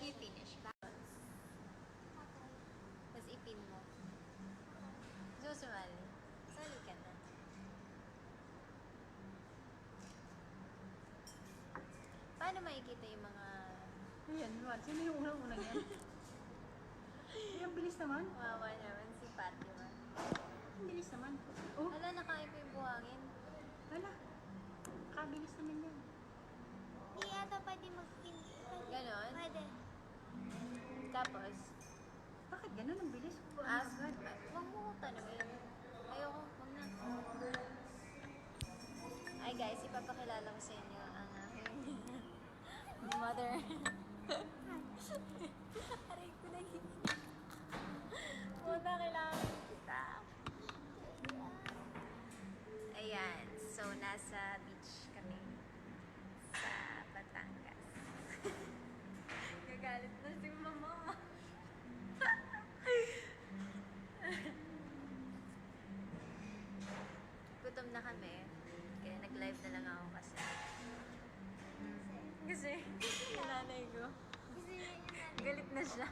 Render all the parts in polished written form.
i-finish ba? Tapos ipin mo. Susumali. Sali ka na. Paano makikita yung mga... Ayan, Juan. Sino yung unang-unang yan? Ay, ang bilis naman. Wawa naman si Patty man. Ang bilis naman. Oh, Wala, nakain ko yung buhangin. wala. Kabilis naman yan. Hindi yata pwede mag-pin. Ganon? Pwede. Tapos, Bakit ganun ang bilis? ask, wag mo ko tanongin. Ayoko, wag na. Ay guys, ipapakilala ko sa inyo ang aking mother. Aray ko na yun. Muna kailangan kita. Ayan, so nasa beach kami sa Batangas. Gagalit na si mama. Gutom na kami. Kaya nag-live na lang ako kasi. Kasi, yung nanay ko. Gusto niya yung nanay. Galit na siya.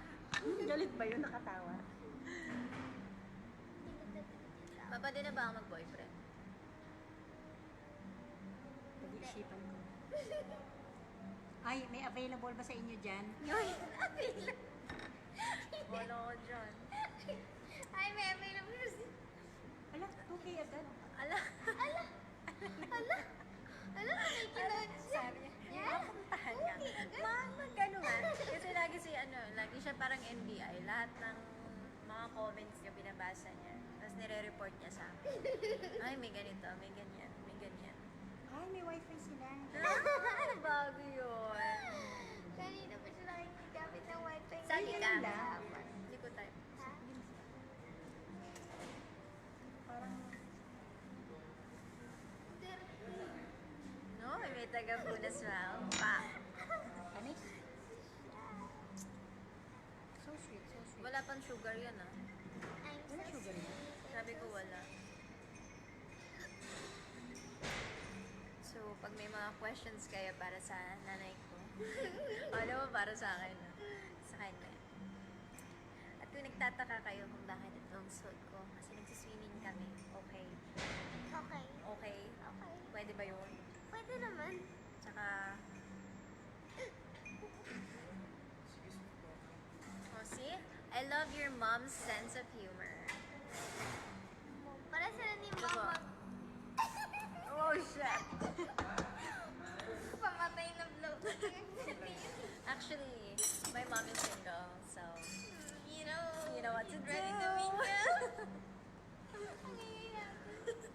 Galit ba yun? Nakatawa. Papa din na ba ako mag-boyfriend? Pag-iisipan ko. Ay, may available ba sa inyo dyan? Wala ko dyan. Ay, may available. Ala, 2K agad. Ala. Ala, nakikinig siya. Sabi niya, mapuntahan ka. Gano'n nga. Kasi lagi siya parang NBI. Lahat ng mga comments niya binabasa niya. Tapos nire-report niya sa akin. Ay, may ganito, may ganyan, may ganyan. Ay, may wifi sila. Bago yun. Kanina pa siya nakikigamit ng wifi. Sali ka. lang. Hindi ko type. Ha? Parang, No, may taga-punas na. Pa. panis. So sweet, so sweet. Wala pang sugar yan ah. I'm Wala so sugar yan. Sabi ko wala. So, pag may mga questions kayo para sa nanay ko, alam mo, para sa akin. Sa kanya. At kung nagtataka kayo kung bakit itong suot ko, kasi nagsiswimming kami. Okay. Okay. Okay. Okay. Pwede ba yun? Pwede naman. Tsaka... Oh, see? I love your mom's sense of humor. Para sila ni Diba? Mama. Oh, shit! Pamatay na blow. Actually, my mom is single, so You know. you know what to do. Ready to mingle. Ang ingay natin. Gusto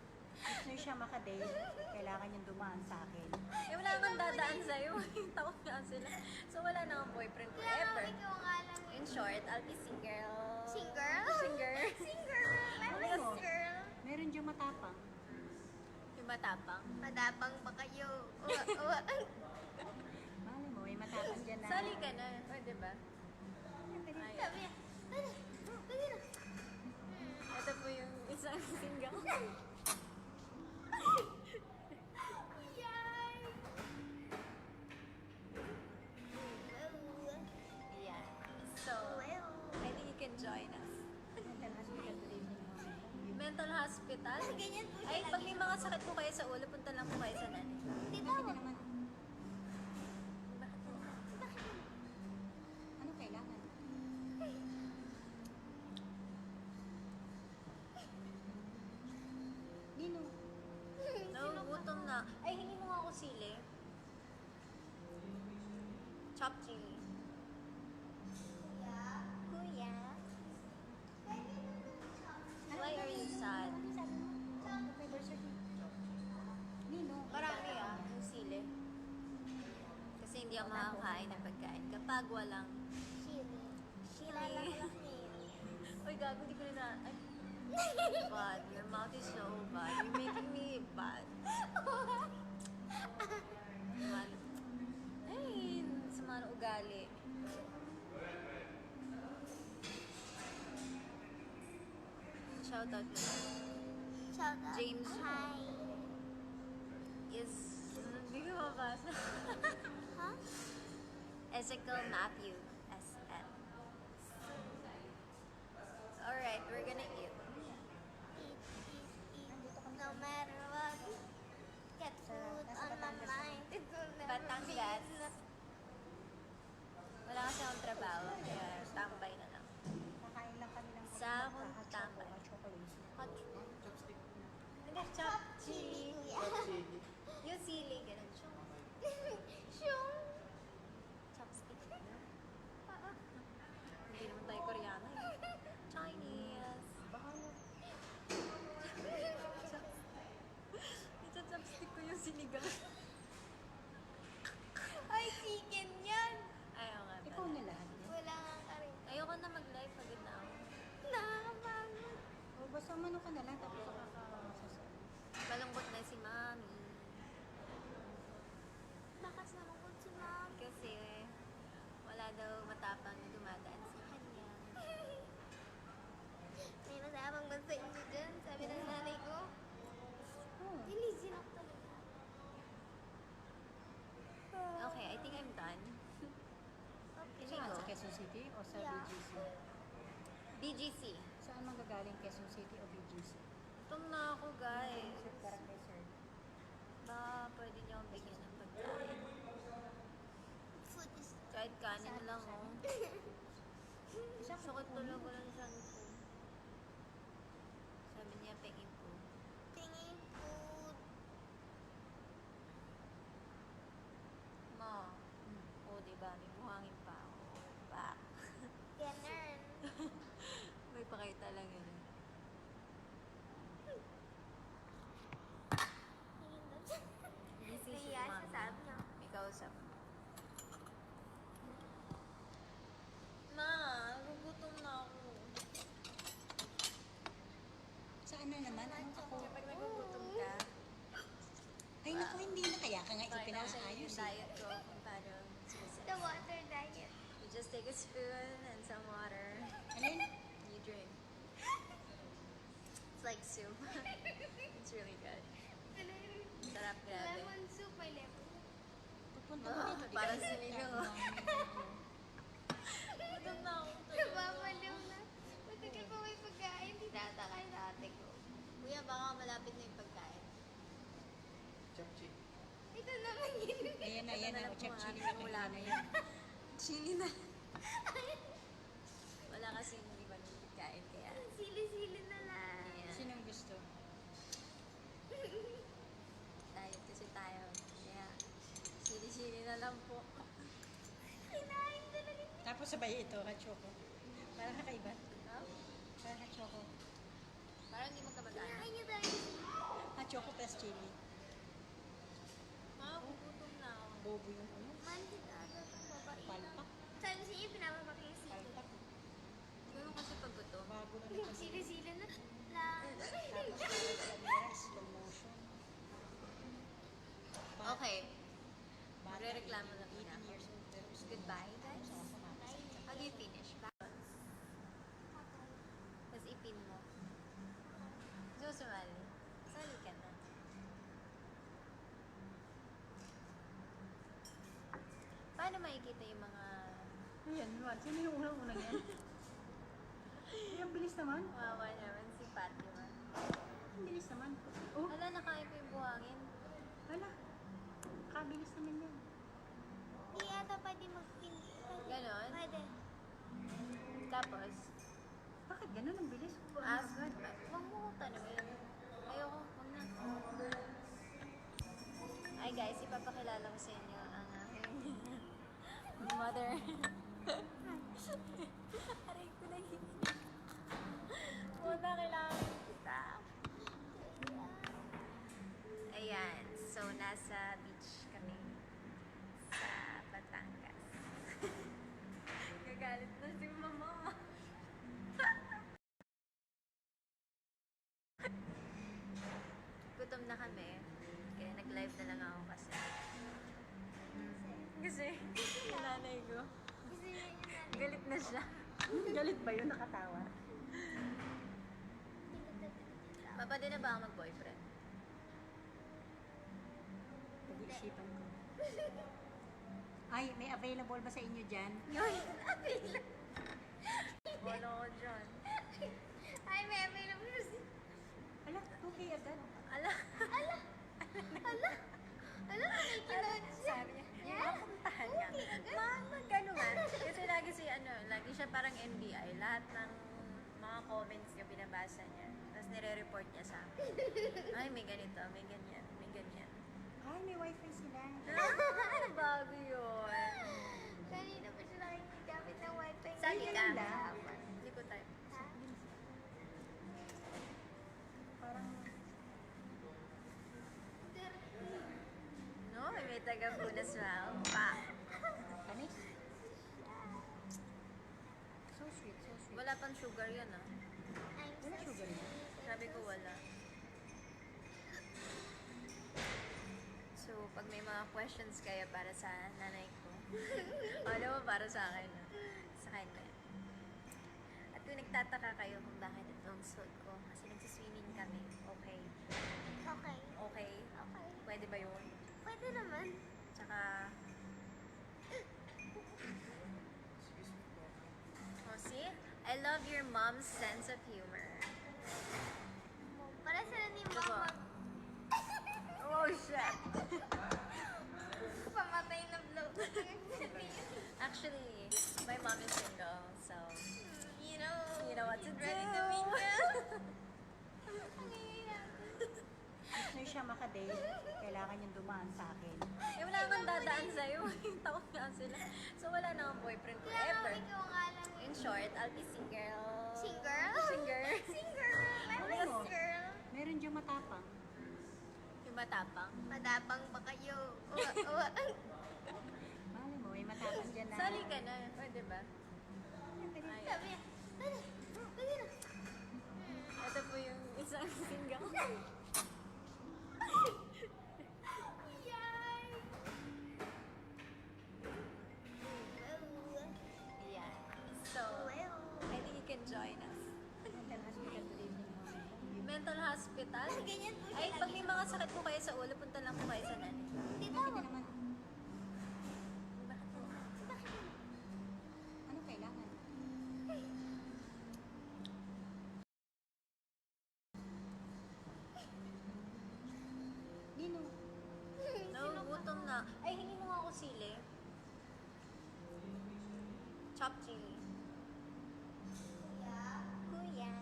niyo siya makadate, kailangan niyang dumaan sa akin. Eh, wala nang dadaan sa'yo. Tawag nga sila. So, wala na akong boyfriend Kaya nga forever. ikaw nga lang. In short, I'll be single. Single? Singer. Single. I'm a Ano? girl. Meron diyang matapang. Yung matapang. Madabang ba kayo? Mali mo, may matapang dyan na. Sali ka na. O, diba? Ay, Sabi niya, ano? Pwede na. ito po yung isang single. Yay! Yeah. So, Well. I think you can join us. Mental hospital today ni Mami. Mental hospital? Ay, ganyan po Ay, siya pag lagi. may mga sakit po kayo sa ulo, punta lang po kayo sa nanay. Hindi Bakit tawag. naman? Bakit? Ano kailangan? Nino, No, gutom na. Ay, hindi mo nga ako sili. Chopped chili. Kuya? Why are you sad? ano sabi mo? Okay, birth certificate. Nino, Marami yung sili. Kasi hindi ako makakain ng pagkain kapag walang Chili. Kilala ko lang niya. Uy, gago, hindi ko na ay, bad. Your mouth is so bad. You're making me bad. Man. Ay, sama ng ugali. Shout out to Shout out. James. Hi. is, hindi ko mabasa. Huh? Ezekiel Matthew Alright, we're gonna eat. No matter what, get food on my mind. It will never Batangas. be enough. Wala kasi akong trabaho, kaya tambay na lang. Kakain lang kami ng Sa hot choco, tambay. hot chocolate. Hot Chopstick. Hindi, chop chili. Chopstick. Yung sili, ganun. Shung. Chopstick. Hindi naman tayo Koreano eh. Chinese. Ito-chopstick ko yung sinigang. Ay, chicken yan. Ayaw nga Ikaw pala. na lahat yan. Wala nga ka rin. Ayoko na mag-live, pagod na ako. Nakakapagod. O basta umano ka na lang tapos makakasasabi. Malungkot na si Mami. Bakas naman ko si mom. Kasi wala daw matapang na dumadaan sa kanya. May nasabang ba sa inyo dyan? Sabi ng nanay ko. Oh. Dinisin ako talaga. Okay, I think I'm done. Can we Saan? go? Sa Quezon City o sa Yeah. BGC? BGC. Saan manggagaling Quezon City o BGC? Gutom na ako, guys. Sir, parang kay sir. Baka pwede niyo akong bigyan ng pagkain. Food is... Kahit kanin lang, oh. Isa Sakit talaga ng tiyan ko. Sabi niya, pengin po. Tingin food. Ma, oh, diba? May buhangin pa ako. Pa. Ganun. May pakita lang yun. eh. Tingin daw siya. Busy si Nahiya siya, Mami. sabi niya. May kausap. Ma, nagugutom na ako. Saan na naman? Anong ako? Kapag nagugutom ka, Ay naku, hindi na. Kaya ka nga pakita ko sa inyo ipinaayos yung eh. diet ko kung paano success. The water diet. You just take a spoon and some water. Alin? You drink. It's like soup. It's really good. Sarap, grabe. Lemon soup, may lemon. Pupunta mo dito. di Parang ba? sinigang, oh. Gutom na ako. Nababaliw na. Matagal pa may pagkain. Tinatakay sa ate ko. Kuya, baka malapit na yung pagkain. Chopstick. Ito naman yun. Ayan na, ayan na. Ito O, chop po ang chili aming na ulam. na yan. Chili na. Wala kasi hindi ba ng pagkain, kaya. Sili-sili na lang. Yeah. Sinong gusto? Diet kasi tayo. Kaya, sili-sili na lang po. Kinain talaga niya. Tapos sabay ito, hot choco. Parang kakaiba. No? Parang hot choco. Parang hindi magkamag-anak. Kinain niya tayo. Hot choco plus chili. Gugutom na ako. Bobo yung ano. Manhid agad ang babae. Palpak. Sabi sa iyo, pinapabak yung sili. Palpak. Siguro kasi pag gutom. Bago na rin kasi. Sili-sili na lang. Tapos parang sa nila, slow motion. Okay. Bata, Magre-reklamo lang 18 na ako. years old. pero gusto Goodbye, mo- guys. gusto mo kumakas. How do you finish? Tapos ipin mo. So, sumali. Sali ka na. Paano makikita yung mga Ayan, Juan. Sino yung unang-unang yan? Ay, ang bilis naman. wawa naman si Fatima? Ang bilis naman. Oh, Wala, nakain ko yung buhangin. hala. Kabilis naman yan. Hindi yata pwede mag-pin. Ganon? Pwede. Tapos, Bakit ganun? Ang bilis. ask, huwag mo ko tanongin. Ayoko, huwag na. Ay guys, ipapakilala ko sa inyo ang aking mother. Aray ko na yun. Muna, kailangan kita. Ayan, so nasa beach kami sa Batangas. Gagalit na si mama. Gutom na kami. Kaya nag-live na lang ako kasi. Kasi, yung nanay ko, Gusto niya yung natin. galit na siya. Galit ba yun? Nakatawa. Mapwede na ba ako mag-boyfriend? Pag-iisipan ko. Ay, may available ba sa inyo dyan? Yun! Wala ko dyan. Ay, may available. Ala, 2K agad. Ala, Ala, nakikinig siya. sabi niya, Yeah? mapuntahan niya. Magkano nga. Kasi lagi siya parang NBI. Lahat ng mga comments niya binabasa niya. Tapos nire-report niya sa akin. Ay, may ganito, may ganyan, may ganyan. Ay, may wifi sila. Ah, bago yun. Kanina pa siya nakikigamit ng wifi. Sali Hindi ka. lang lahat. Hindi ko type. Ha? Parang, No, may taga-punas wow. Pa. panis. So sweet, so sweet. Wala pang sugar yan ah. I'm Wala so sugar yan. sweet. Sabi ko wala. So, pag may mga questions kayo para sa nanay ko, ano mo para sa akin? Sa kanya. At kung nagtataka kayo kung bakit ito ang suot ko, kasi nagsiswimming kami. Okay. Okay. Okay. Okay. Pwede ba yun? Pwede naman. Tsaka, Excuse me po. oh see? I love your mom's sense of humor. Para sila ni Diba? Mama. Oh, shit! Pamatay na blow. Actually, my mom is single, so You know. you know what to do. Ready to mingle. Gusto siya makadate, kailangan yung dumaan sa akin. Eh, wala kang dadaan sa'yo. Taon nga sila. So, wala na akong boyfriend Kaya forever. ikaw nga lang. In short, I'll be single. Single? Single. Single. I'm a Ano? girl. Meron diyang matapang. Yung matapang. Madabang ba kayo? Malay mo, may matapang dyan na. Sali ka na. Pwede ba? Ay, Sabi niya, dali. Dali na. ito po yung isang single. Yay! Ayan. So, Well. I think you can join us. Mental hospital today din mo. Mental hospital? Ay, ganyan po siya Ay, pag lagi may sa- mga sakit po kayo sa ulo, punta lang po kayo sa nanay. Dito Bakit mo. naman? Bakit po? Bakit? Ano kailangan? Nino, Nagugutom na. Ay, hingi mo nga ako sili. Chopped chili. Kuya?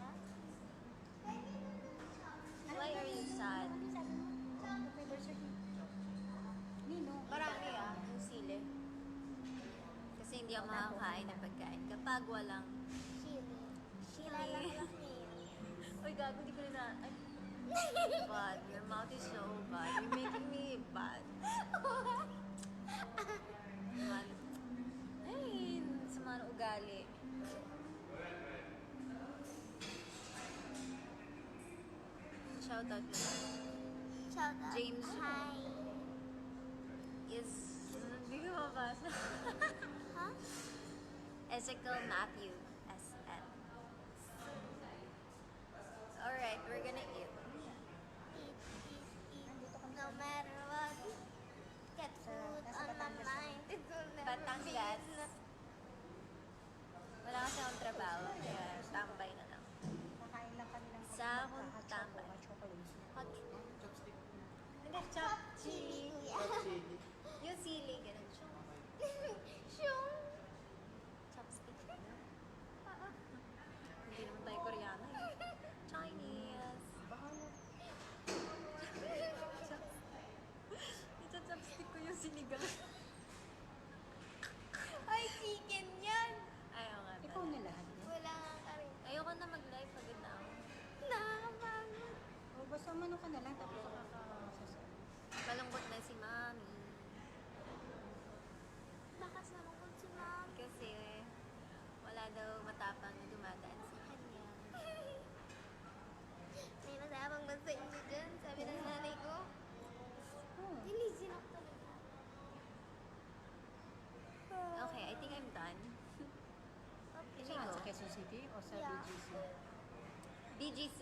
Why are you sad? ano sabi mo? Happy birthday. Nino, Marami yung sili. Kasi hindi ako makakain ng pagkain kapag walang Chili. chili. Lalaklas niya. Uy, gago, hindi ko rin na... Ay, bad. Your mouth is so bad. You're making me bad. Man. Ay, sama ng ugali. Shout out to Shout out. James. Hi. is... Hindi ko mabasa. Huh? Ezekiel Matthew. S.N. Alright, we're gonna eat. No matter what. Get food on my mind. It will never Batangas. be enough. Wala kasi akong trabaho, kaya tambay na lang. kakain lang kami ng Sa akong hot tambay. chocolates. Hot Chopstick. Hindi, chop chili. Kuya. Chop chili. Yung sili, ganun. Shung. Chopstick. Hindi naman tayo Koreano eh. Chinese. Bahala. Ito chopstick ko yung sinigang. Ay, chicken yan. Ayaw nga. Ikaw na lahat yan. Wala nga ka rin. Ayoko na mag-live. Pagod na ako. Nakakapagod. O basta umano ka na lang tapos masasabi. Malungkot na si Mami. Bakas naman kung si mom. Kasi wala daw matapang na dumadaan sa kanya. May masabang ba sa inyo dyan? Sabi ng nanay ko. Oh. Linisin ako talaga. Okay, I think I'm done. Okay. Should we Saan? go? Sa Quezon City o sa Yeah. BGC? BGC.